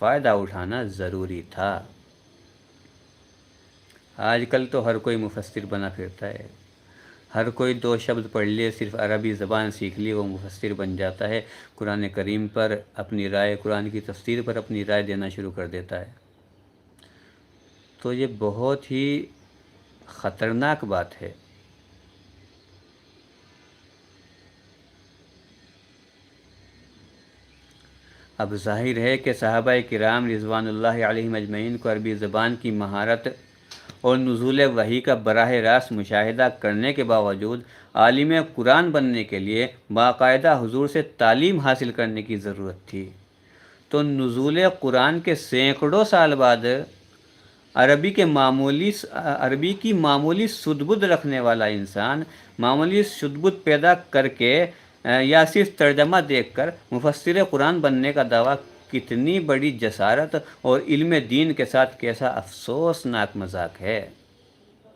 فائدہ اٹھانا ضروری تھا۔ آج کل تو ہر کوئی مفسر بنا پھرتا ہے، ہر کوئی 2 شبد پڑھ لیے، صرف عربی زبان سیکھ لی، وہ مفسر بن جاتا ہے، قرآن کریم پر اپنی رائے، قرآن کی تفسیر پر اپنی رائے دینا شروع کر دیتا ہے۔ تو یہ بہت ہی خطرناک بات ہے۔ اب ظاہر ہے کہ صحابہ کرام رضوان اللہ علیہم اجمعین کو عربی زبان کی مہارت اور نزول وحی کا براہ راست مشاہدہ کرنے کے باوجود عالم قرآن بننے کے لیے باقاعدہ حضور سے تعلیم حاصل کرنے کی ضرورت تھی۔ تو نزول قرآن کے سینکڑوں سال بعد عربی کی معمولی سدبد رکھنے والا انسان معمولی سدبد پیدا کر کے یا صرف ترجمہ دیکھ کر مفسر قرآن بننے کا دعویٰ کتنی بڑی جسارت اور علم دین کے ساتھ کیسا افسوسناک مذاق ہے۔